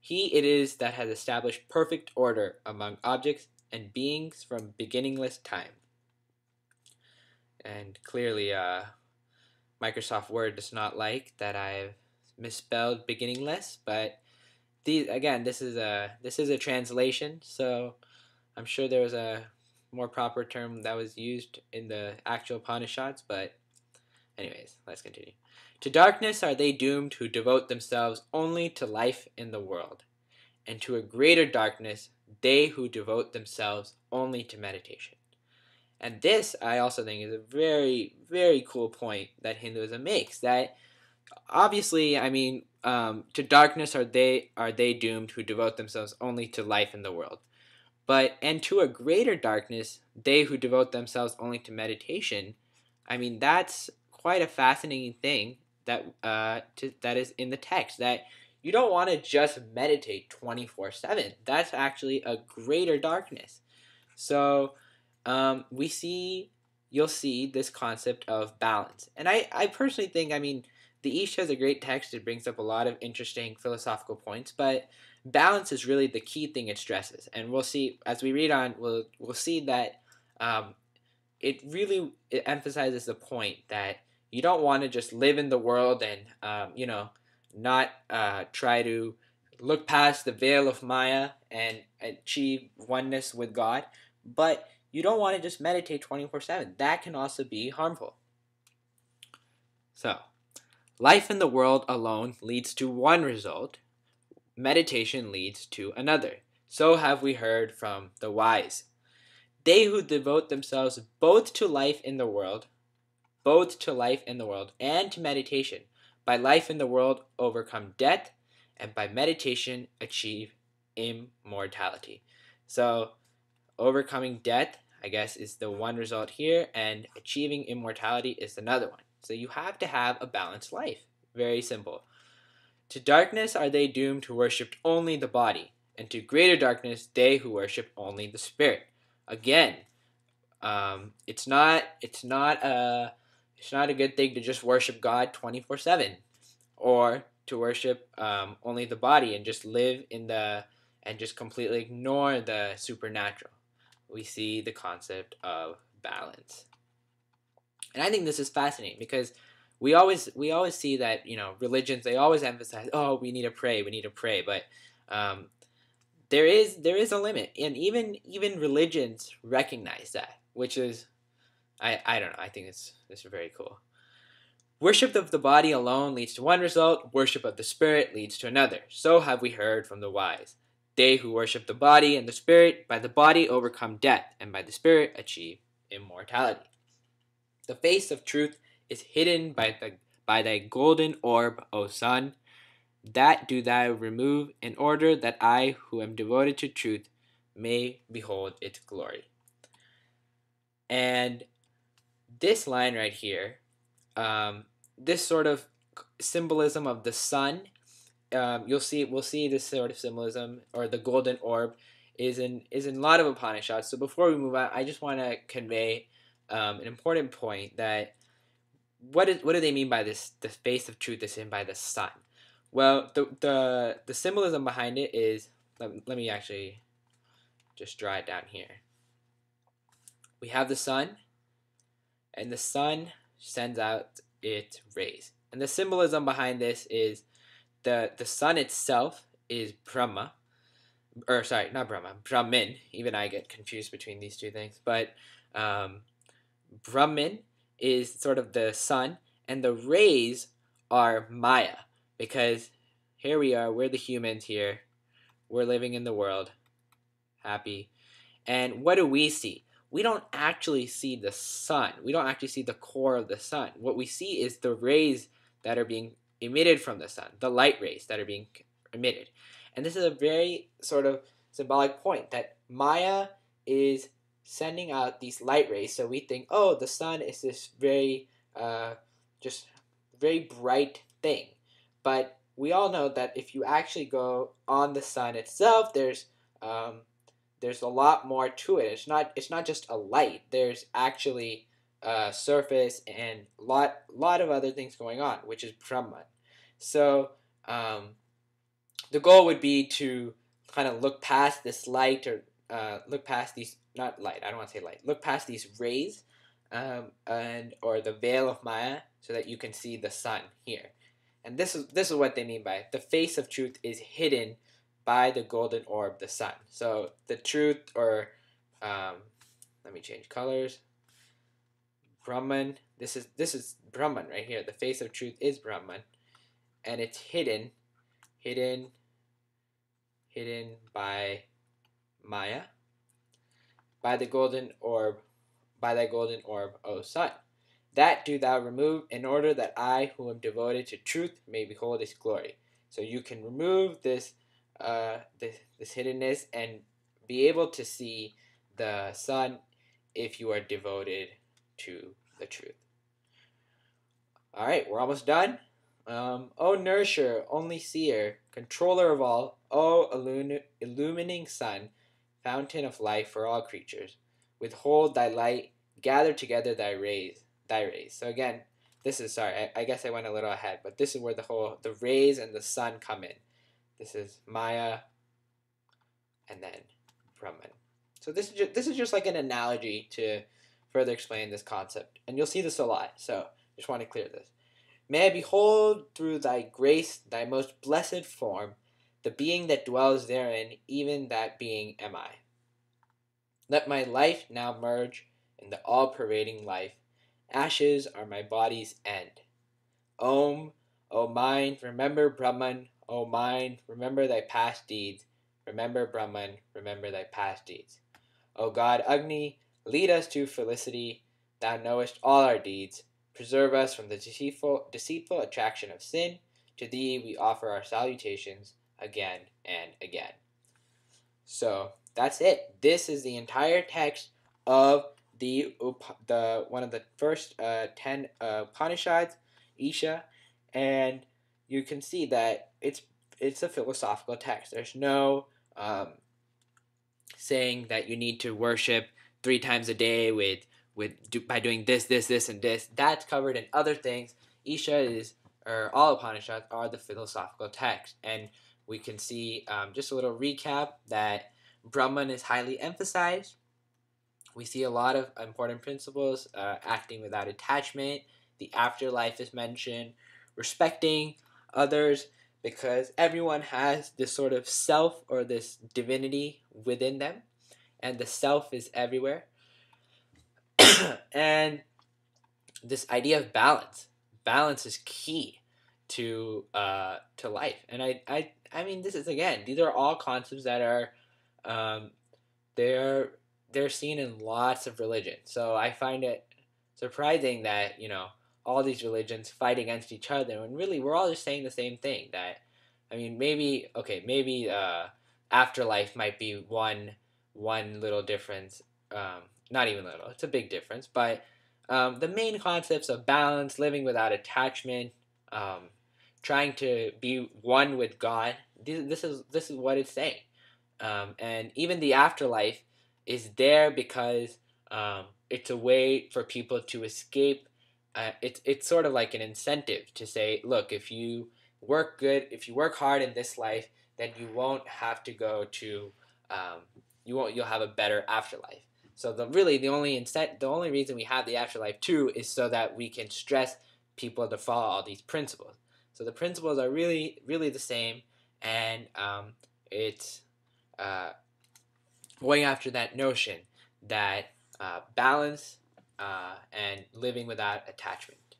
He it is that has established perfect order among objects and beings from beginningless time. And clearly, Microsoft Word does not like that I've misspelled beginningless, but this is a translation, so I'm sure there was a more proper term that was used in the actual Upanishads, but anyways, let's continue. To darkness are they doomed who devote themselves only to life in the world, and to a greater darkness they who devote themselves only to meditation. And this, I also think, is a very, very cool point that Hinduism makes. That obviously, I mean, to darkness are they doomed who devote themselves only to life in the world, and to a greater darkness they who devote themselves only to meditation. I mean, that's quite a fascinating thing that is in the text, that you don't want to just meditate 24/7. That's actually a greater darkness. So you'll see this concept of balance. And I personally think, I mean, the Isha is a great text. It brings up a lot of interesting philosophical points, but balance is really the key thing it stresses. And we'll see as we read on, we'll see that it emphasizes the point that you don't want to just live in the world and not try to look past the veil of Maya and achieve oneness with God, but you don't want to just meditate 24/7. That can also be harmful. So, life in the world alone leads to one result. Meditation leads to another. So have we heard from the wise. They who devote themselves both to life in the world, and to meditation, by life in the world overcome death, and by meditation achieve immortality. So, overcoming death, I guess, is the one result here, and achieving immortality is another one. So you have to have a balanced life. Very simple. To darkness are they doomed who worship only the body, and to greater darkness they who worship only the spirit. Again, it's not a good thing to just worship God 24/7, or to worship only the body and just and just completely ignore the supernatural. We see the concept of balance. And I think this is fascinating because we always see that, religions, they always emphasize, oh, we need to pray, but there is a limit, and even religions recognize that, which is I don't know, I think it's very cool. Worship of the body alone leads to one result, worship of the spirit leads to another. So have we heard from the wise. They who worship the body and the spirit, by the body overcome death, and by the spirit achieve immortality. The face of truth is hidden by thy golden orb, O sun. That do thou remove, in order that I, who am devoted to truth, may behold its glory. And this line right here, this sort of symbolism of the sun, we'll see this sort of symbolism, or the golden orb, is in a lot of Upanishads. So before we move on, I just want to convey an important point, that what do they mean by this? The face of truth is hidden by the sun. Well, the symbolism behind it is, let me actually just draw it down here. We have the sun, and the sun sends out its rays. And the symbolism behind this is the sun itself is Brahma, or sorry, not Brahma, Brahmin. Even I get confused between these two things. But Brahmin is sort of the sun, and the rays are Maya, because here we are, we're the humans here, we're living in the world, happy, and what do we see? We don't actually see the sun. We don't actually see the core of the sun. What we see is the rays that are being emitted from the sun, the light rays that are being emitted. And this is a very sort of symbolic point, that Maya is sending out these light rays. So we think, oh, the sun is this very, just very bright thing. But we all know that if you actually go on the sun itself, there's a lot more to it. It's not just a light. There's actually a surface and a lot of other things going on, which is Brahman. So the the goal would be to kind of look past this light, or look past these, not light, I don't want to say light, look past these rays, and or the veil of Maya, so that you can see the sun here. And this is what they mean by it. The face of truth is hidden by the golden orb, the sun. So the truth, or let me change colors. Brahman. This is Brahman right here. The face of truth is Brahman, and it's hidden by Maya, by the golden orb, O sun. That do thou remove, in order that I, who am devoted to truth, may behold its glory. So you can remove this hiddenness and be able to see the sun if you are devoted to the truth. All right, we're almost done. O nourisher, only seer, controller of all, O illumining sun, fountain of life for all creatures, withhold thy light, gather together thy rays. So again, this is, sorry, I guess I went a little ahead, but this is where the rays and the sun come in. This is Maya, and then Brahman. So this is just like an analogy to further explain this concept, and you'll see this a lot. So just want to clear this. May I behold through thy grace thy most blessed form, the being that dwells therein, even that being am I. Let my life now merge in the all-pervading life. Ashes are my body's end. Om, O mind, remember Brahman. O mind, remember thy past deeds. Remember Brahman, remember thy past deeds. O God Agni, lead us to felicity. Thou knowest all our deeds. Preserve us from the deceitful attraction of sin. To thee we offer our salutations again and again. So that's it. This is the entire text of the one of the first 10 Upanishads, Isha, and you can see that it's a philosophical text. There's no saying that you need to worship 3 times a day by doing this, and this. That's covered in other things. Isha is, or all Upanishads are the philosophical text, and we can see just a little recap that Brahman is highly emphasized. We see a lot of important principles, acting without attachment. The afterlife is mentioned, respecting others, because everyone has this sort of self or this divinity within them, and the self is everywhere. And this idea of balance is key to life. And I mean, this is, again, these are all concepts that are they're seen in lots of religions. So I find it surprising that all these religions fight against each other, when really we're all just saying the same thing. That, I mean, maybe afterlife might be one little difference. Not even little, it's a big difference. But the main concepts of balance, living without attachment, trying to be one with God, this is what it's saying. And even the afterlife is there because it's a way for people to escape. It's sort of like an incentive to say, look, if you work hard in this life, then you won't have to go to you'll have a better afterlife. So the only reason we have the afterlife too is so that we can stress people to follow all these principles. So the principles are really, really the same, and it's going after that notion that balance and living without attachment.